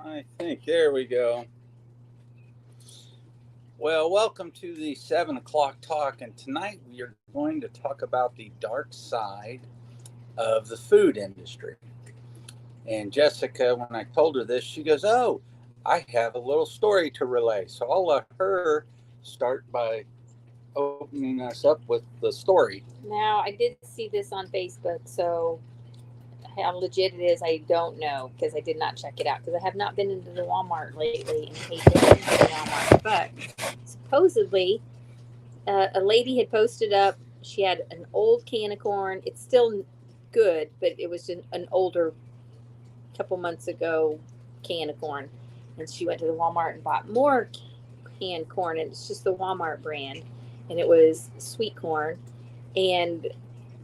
I think there we go. Well, welcome to the 7 o'clock talk, and tonight we are going to talk about the dark side of the food industry. And Jessica, when I told her this, she goes, "Oh, I have a little story to relay." So I'll let her start by opening us up with the story. Now, I did see this on Facebook, so how legit it is, I don't know because I did not check it out because I have not been into the Walmart lately and paid attention to the Walmart. But supposedly, a lady had posted up. She had an old can of corn. It's still good, but it was an older, couple months ago can of corn, and she went to the Walmart and bought more canned corn, and it's just the Walmart brand, and it was sweet corn, and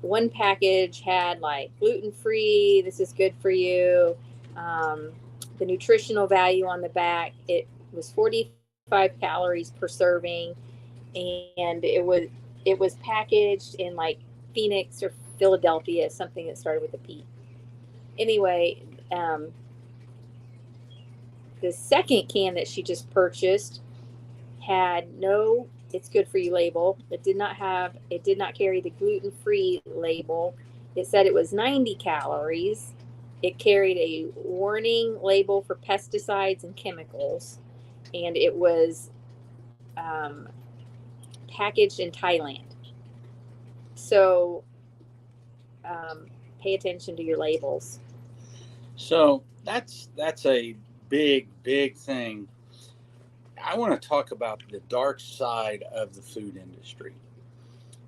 one package had like gluten free. This is good for you. Um, the nutritional value on the back, it was 45 calories per serving, and it was packaged in like Phoenix or Philadelphia, something that started with a P. Anyway, um, the second can that she just purchased had no "it's good for you" label. It did not carry the gluten free label. It said it was 90 calories. It carried a warning label for pesticides and chemicals, and it was um, packaged in Thailand. So pay attention to your labels. So that's a big thing. I want to talk about the dark side of the food industry.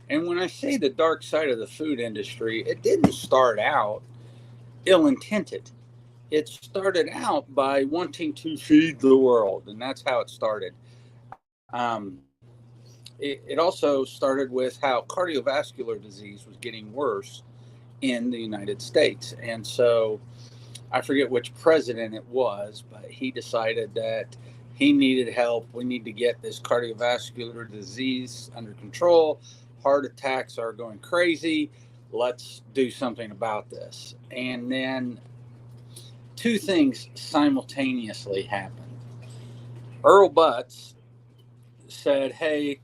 And when I say the dark side of the food industry, it didn't start out ill intended. It started out by wanting to feed the world, and that's how it started. It also started with how cardiovascular disease was getting worse in the United States. And so I forget which president it was, but he decided that he needed help. We need to get this cardiovascular disease under control. Heart attacks are going crazy. Let's do something about this. And then two things simultaneously happened. Earl Butz said, "Hey,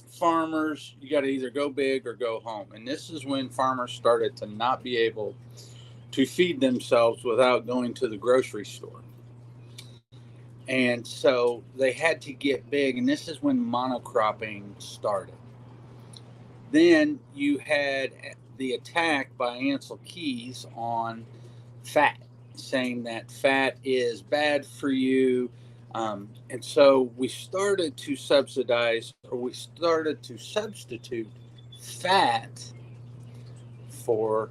farmers, you got to either go big or go home." And this is when farmers started to not be able to feed themselves without going to the grocery store. And so they had to get big, and this is when monocropping started. Then you had the attack by Ansel Keys on fat, saying that fat is bad for you. And so we started to subsidize, or we started to substitute fat for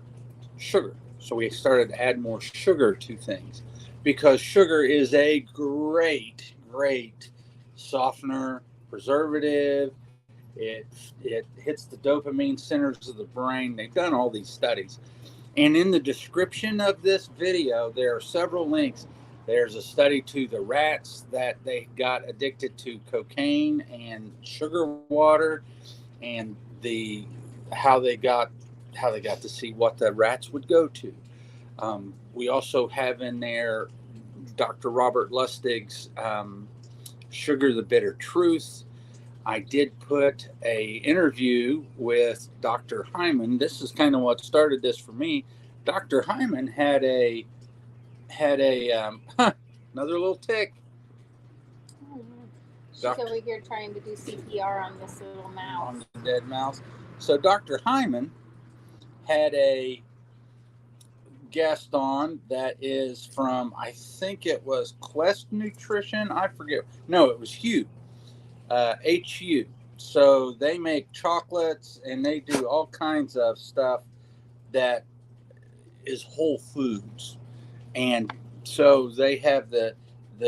sugar. So we started to add more sugar to things because sugar is a great softener, preservative. It hits the dopamine centers of the brain. They've done all these studies. And in the description of this video, there are several links. There's a study to the rats that they got addicted to cocaine and sugar water, and the how they got how they got to see what the rats would go to. We also have in there Dr. Robert Lustig's "Sugar: The Bitter Truth." I did put a interview with Dr. Hyman. This is kind of what started this for me. Dr. Hyman had a another little tick. Oh, she's over here trying to do CPR on this little mouse. On the dead mouse. So Dr. Hyman had a guest on that is from, I think it was Quest Nutrition. I forget. No, it was Hugh. HU. So they make chocolates and they do all kinds of stuff that is whole foods. And so they have the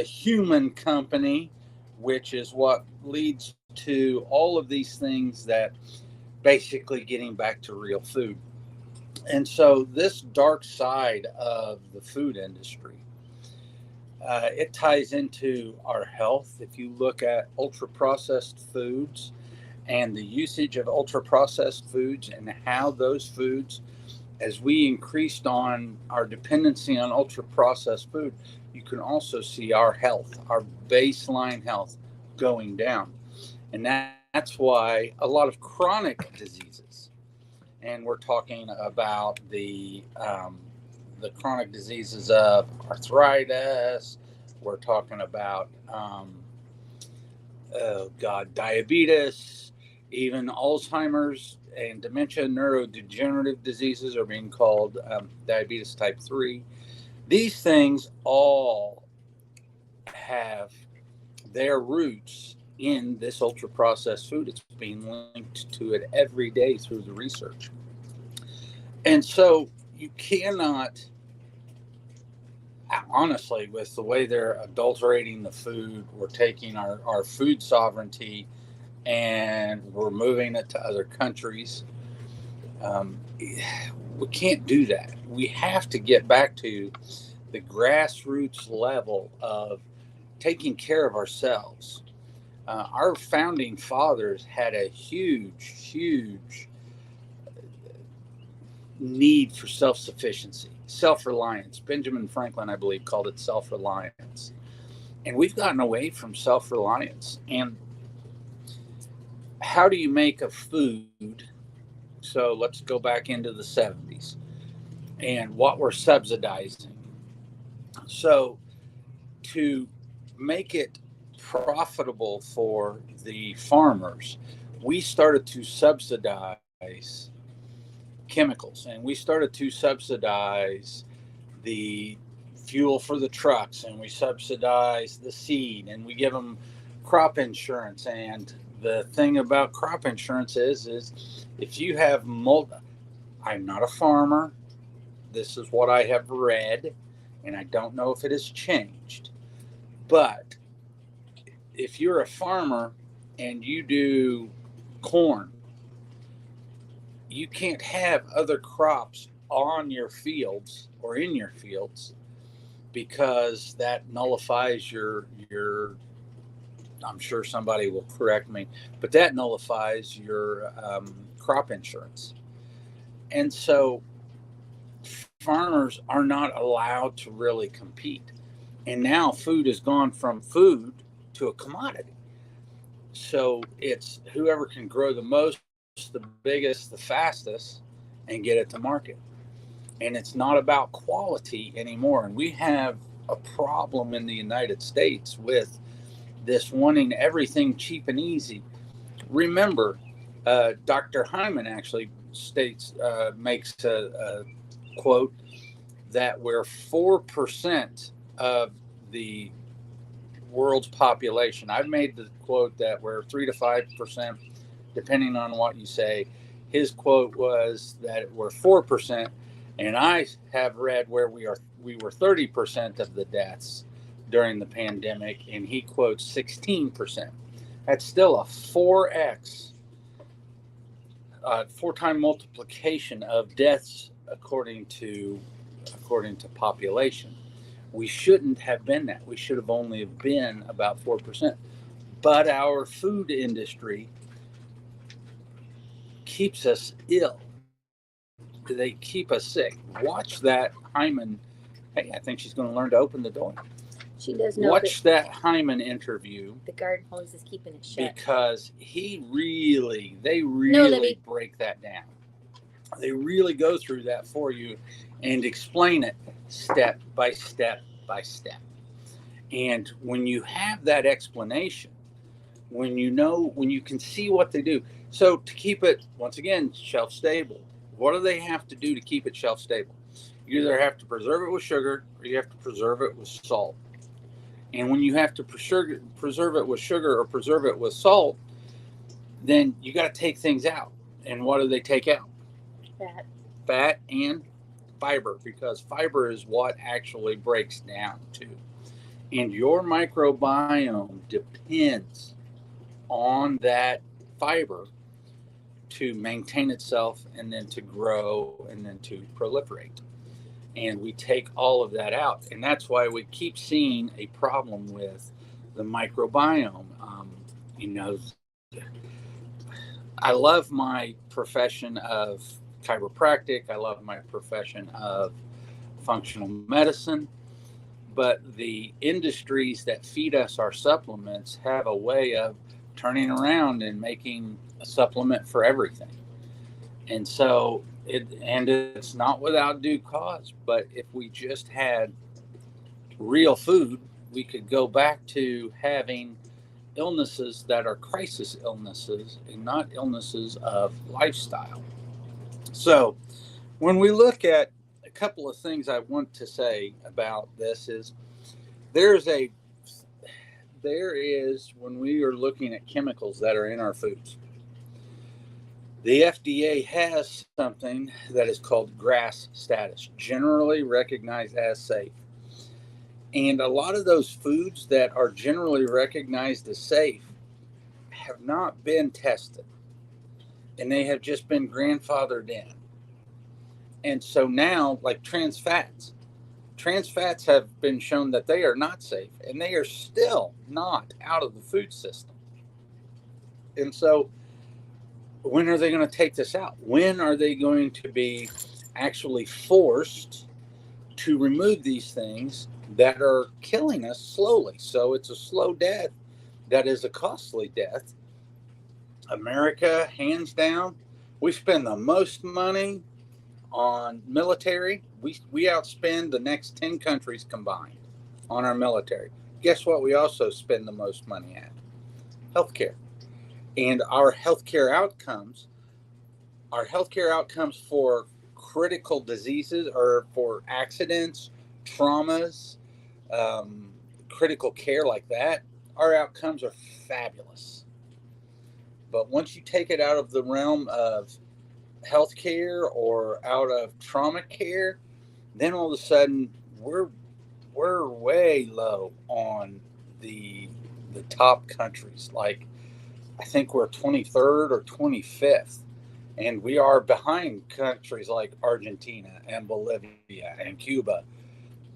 human company, which is what leads to all of these things that basically getting back to real food. And so this dark side of the food industry, it ties into our health. If you look at ultra processed foods and the usage of ultra processed foods and how those foods, as we increased on our dependency on ultra processed food, you can also see our health, our baseline health going down. And that's why a lot of chronic diseases, and we're talking about the chronic diseases of arthritis, we're talking about, oh God, diabetes, even Alzheimer's and dementia, neurodegenerative diseases are being called diabetes type 3. These things all have their roots in this ultra processed food. It's being linked to it every day through the research. And so you cannot, honestly, with the way they're adulterating the food, we're taking our food sovereignty and we're moving it to other countries. We can't do that. We have to get back to the grassroots level of taking care of ourselves. Our founding fathers had a huge need for self sufficiency, self reliance. Benjamin Franklin, I believe, called it self reliance. And we've gotten away from self reliance. And how do you make a food? So let's go back into the 70s and what we're subsidizing. So to make it profitable for the farmers, we started to subsidize chemicals and we started to subsidize the fuel for the trucks and we subsidize the seed and we give them crop insurance. And the thing about crop insurance is if you have I'm not a farmer, this is what I have read, and I don't know if it has changed, but if you're a farmer and you do corn, you can't have other crops on your fields or in your fields because that nullifies your I'm sure somebody will correct me, but that nullifies your crop insurance. And so farmers are not allowed to really compete. And now food has gone from food to a commodity. So it's whoever can grow the most, the biggest, the fastest, and get it to market. And it's not about quality anymore. And we have a problem in the United States with this wanting everything cheap and easy. Remember, Dr. Hyman actually makes a quote that we're 4% of the world's population. I've made the quote that we're 3 to 5%, depending on what you say. His quote was that we're 4%, and I have read where we were 30% of the deaths during the pandemic, and he quotes 16%. That's still a 4x, 4-time multiplication of deaths according to population. We shouldn't have been that. We should have only been about 4%. But our food industry keeps us ill. They keep us sick. Watch that Hyman. Hey, I think she's going to learn to open the door. She does know. Watch that Hyman interview. The garden hose is keeping it shut. Because they really break that down. They really go through that for you and explain it step by step by step. And when you have that explanation, when you can see what they do. So to keep it, once again, shelf stable, what do they have to do to keep it shelf stable? You either have to preserve it with sugar or you have to preserve it with salt. And when you have to preserve it with sugar or preserve it with salt, then you got to take things out. And what do they take out? Fat and fiber, because fiber is what actually breaks down too. And your microbiome depends on that fiber to maintain itself and then to grow and then to proliferate. And we take all of that out. And that's why we keep seeing a problem with the microbiome. You know, I love my profession of chiropractic. I love my profession of functional medicine. but the industries that feed us our supplements have a way of turning around and making a supplement for everything. And so it's not without due cause, but if we just had real food, we could go back to having illnesses that are crisis illnesses and not illnesses of lifestyle. So when we look at a couple of things I want to say about this is there's a there is when we are looking at chemicals that are in our foods, the FDA has something that is called GRAS status, generally recognized as safe. And a lot of those foods that are generally recognized as safe have not been tested, and they have just been grandfathered in. And so now, like trans fats have been shown that they are not safe, and they are still not out of the food system. And so when are they going to take this out? When are they going to be actually forced to remove these things that are killing us slowly? So it's a slow death that is a costly death. America, hands down, we spend the most money on military. We outspend the next 10 countries combined on our military. Guess what we also spend the most money at? Healthcare. And our healthcare outcomes for critical diseases or for accidents, traumas, critical care like that, our outcomes are fabulous. But once you take it out of the realm of healthcare or out of trauma care, then all of a sudden we're way low on the top countries. Like I think we're 23rd or 25th, and we are behind countries like Argentina and Bolivia and Cuba,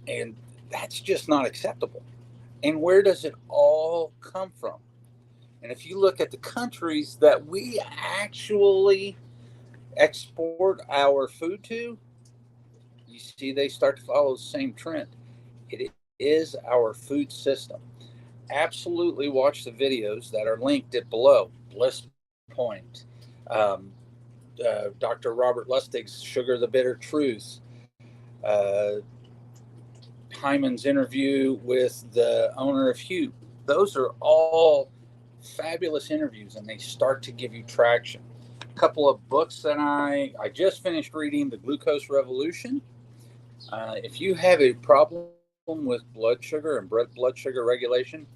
and that's just not acceptable. And where does it all come from? And if you look at the countries that we actually export our food to, you see they start to follow the same trend. It is our food system. Absolutely watch the videos that are linked at below. Bliss Point, Dr. Robert Lustig's Sugar the Bitter Truth, uh, Hyman's interview with the owner of Hugh. Those are all fabulous interviews, and they start to give you traction. A couple of books that I just finished reading, The Glucose Revolution. If you have a problem with blood sugar and blood sugar regulation,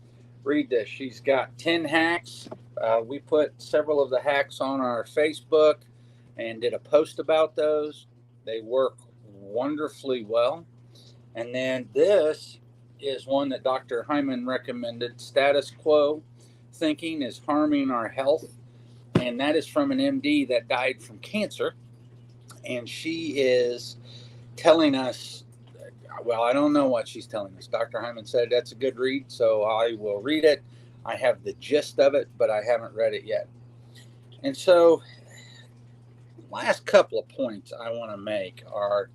read this. She's got 10 hacks. We put several of the hacks on our Facebook and did a post about those. They work wonderfully well. And then this is one that Dr. Hyman recommended. Status quo thinking is harming our health. And that is from an MD that died from cancer. And she is telling us, well, I don't know what she's telling us. Dr. Hyman said that's a good read, so I will read it. I have the gist of it, but I haven't read it yet. And so, last couple of points I want to make are,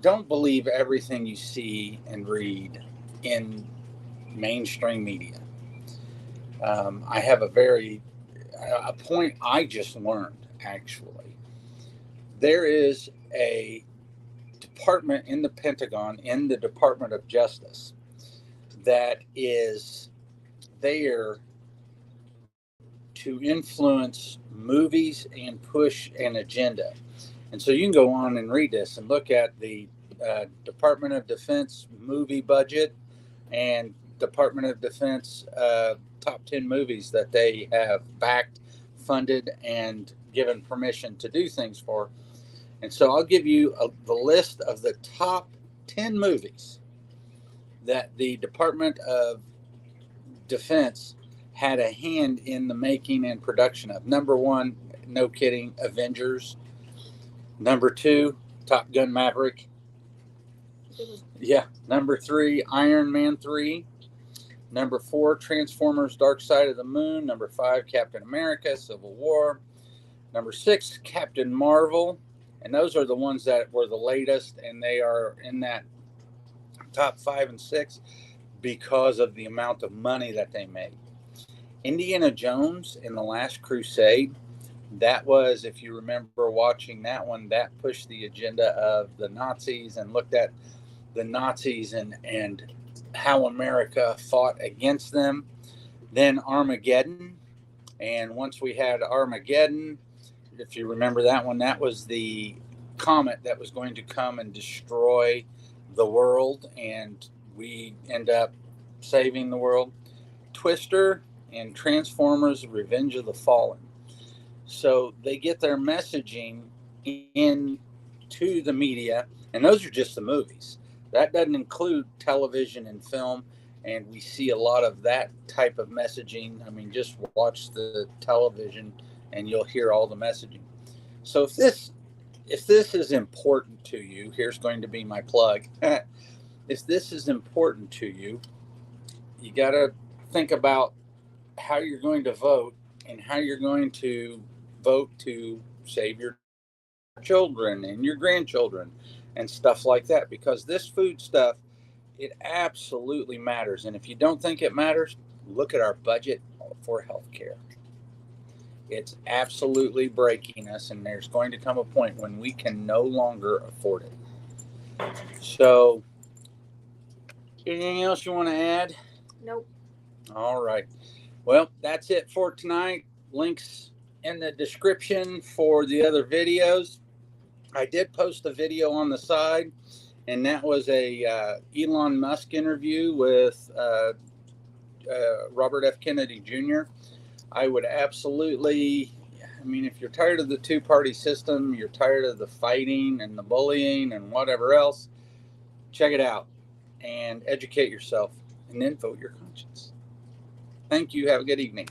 don't believe everything you see and read in mainstream media. I have a point I just learned, actually. There is a department in the Pentagon, in the Department of Justice, that is there to influence movies and push an agenda. And so you can go on and read this and look at the Department of Defense movie budget and Department of Defense top 10 movies that they have backed, funded, and given permission to do things for. And so I'll give you the list of the top 10 movies that the Department of Defense had a hand in the making and production of. Number one, no kidding, Avengers. Number two, Top Gun Maverick. Yeah. Number three, Iron Man 3. Number four, Transformers Dark Side of the Moon. Number five, Captain America Civil War. Number six, Captain Marvel. And those are the ones that were the latest, and they are in that top 5 and 6 because of the amount of money that they made. Indiana Jones in the Last Crusade, that was, if you remember watching that one, that pushed the agenda of the Nazis and looked at the Nazis and how America fought against them. Then Armageddon. And once we had Armageddon, if you remember that one, that was the comet that was going to come and destroy the world, and we end up saving the world. Twister and Transformers Revenge of the Fallen. So they get their messaging into the media, and those are just the movies. That doesn't include television and film, and we see a lot of that type of messaging. I mean, just watch the television and you'll hear all the messaging. So if this is important to you, here's going to be my plug. If this is important to you, you got to think about how you're going to vote and how you're going to vote to save your children and your grandchildren and stuff like that, because this food stuff, it absolutely matters. And if you don't think it matters, look at our budget for healthcare. It's absolutely breaking us, and there's going to come a point when we can no longer afford it. So, anything else you want to add? Nope. All right. Well, that's it for tonight. Links in the description for the other videos. I did post a video on the side, and that was a Elon Musk interview with Robert F. Kennedy Jr. I would absolutely, I mean, if you're tired of the two-party system, you're tired of the fighting and the bullying and whatever else, check it out and educate yourself, and then vote your conscience. Thank you. Have a good evening.